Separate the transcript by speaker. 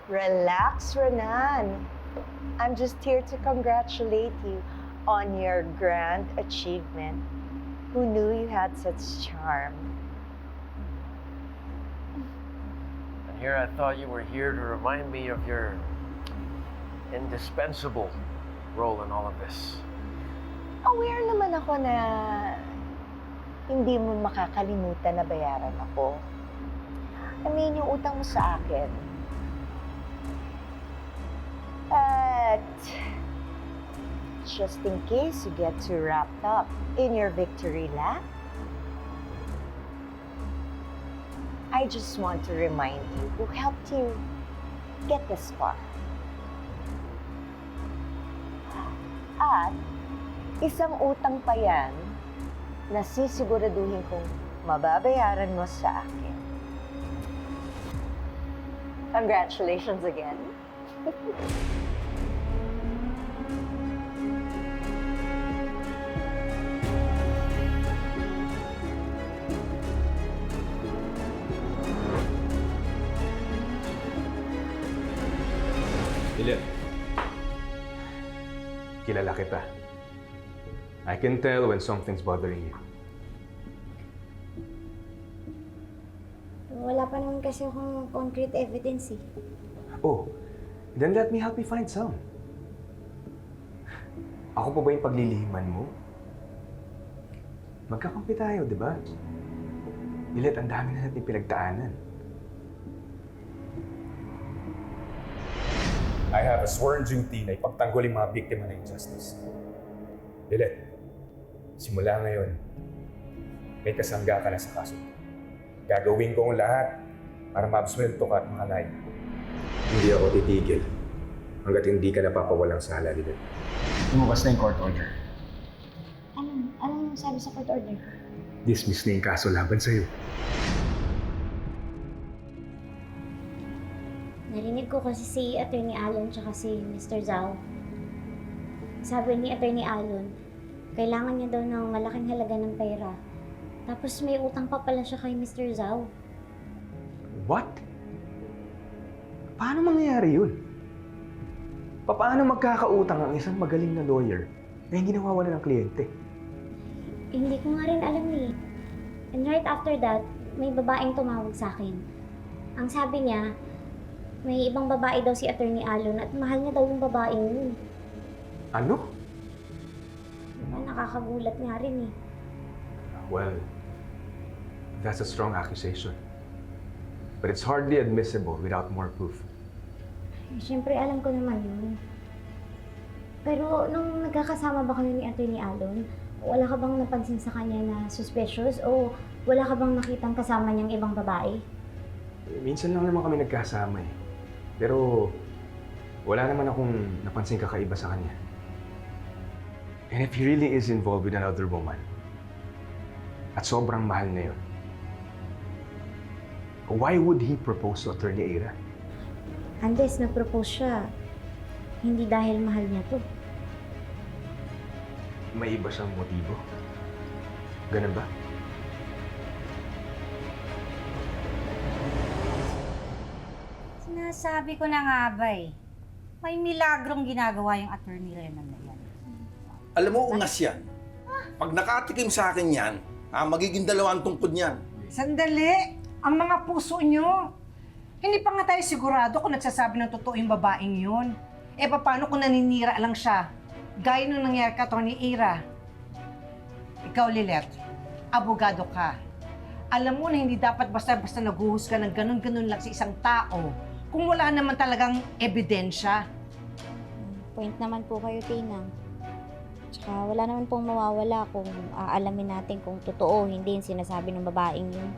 Speaker 1: Relax, Renan. I'm just here to congratulate you on your grand achievement. Who knew you had such charm?
Speaker 2: And here I thought you were here to remind me of your indispensable role in all of this.
Speaker 1: Aware naman ako na hindi mo makakalimutan na bayaran ako. I mean, yung utang mo sa akin. At just in case you get too wrapped up in your victory lap, I just want to remind you who helped you get this far. At isang utang pa yan na sisiguraduhin kong mababayaran mo sa akin. Congratulations again.
Speaker 3: Lilith, kilala kita. I can tell when something's bothering you.
Speaker 4: Wala pa naman kasi akong concrete evidence eh.
Speaker 3: Oh, then let me help you find some. Ako pa ba yung paglilihiman mo? Magkakampi tayo, di ba? Lilith, ang dami na natin pinagdaanan. I have a sworn duty na ipagtanggol yung mga biktima ng injustice. Lilith, simula ngayon, may kasangga ka na sa kaso. Gagawin ko ang lahat para ma-absuelto ka at makalaya. Hindi ako titigil hanggat hindi ka napapawalang sala, Lilith. Lumabas na yung court order.
Speaker 4: Anong sabi sa court order?
Speaker 3: Dismiss na yung kaso laban sa'yo.
Speaker 4: Narinig ko kasi si Attorney Alon tsaka si Mr. Zhao. Sabi ni Attorney Alon, kailangan niya daw ng malaking halaga ng pera. Tapos may utang pa pala siya kay Mr. Zhao.
Speaker 3: What? Paano mangyayari yun? Paano magkakautang ang isang magaling na lawyer na hindi nawawala ng kliyente?
Speaker 4: Hindi ko nga rin alam eh. And right after that, may babaeng tumawag sa akin. Ang sabi niya, may ibang babae daw si Attorney Alon at mahal niya daw yung babaeng yun.
Speaker 3: Ano?
Speaker 4: Nakakagulat nga rin eh.
Speaker 3: Well, that's a strong accusation. But it's hardly admissible without more proof.
Speaker 4: Siyempre, alam ko naman yun. Pero nung nagkakasama ba kayo ni Attorney Alon, wala ka bang napansin sa kanya na suspicious o wala ka bang nakitang kasama niyang ibang babae?
Speaker 3: Minsan lang naman kami nagkasama eh. Pero wala naman akong napansin kakaiba sa kanya. And if he really is involved with another woman, at sobrang mahal na yun, why would he propose to Attorney Eira?
Speaker 4: Unless nag-propose siya, hindi dahil mahal niya to.
Speaker 3: May iba siyang motibo? Ganun ba?
Speaker 5: Sinasabi ko na nga ba eh. May milagrong ginagawa yung Attorney Renan na yan.
Speaker 6: Alam mo, ungas yan. Pag nakatikim sa akin yan, magiging dalawang tungkod niyan.
Speaker 5: Sandali! Ang mga puso nyo! Hindi pa nga tayo sigurado kung nagsasabi ng totoo yung babaeng yun. Eh, paano kung naninira lang siya? Gaya nung nangyari ka, Attorney Eira. Ikaw, Lilith, abogado ka. Alam mo na hindi dapat basta-basta naguhusga ng ganun-ganun lang sa isang tao kung wala naman talagang ebidensya.
Speaker 4: Point naman po kayo, Tinang. Tsaka wala naman pong mawawala kung aalamin natin kung totoo o hindi yung sinasabi ng babaeng yun.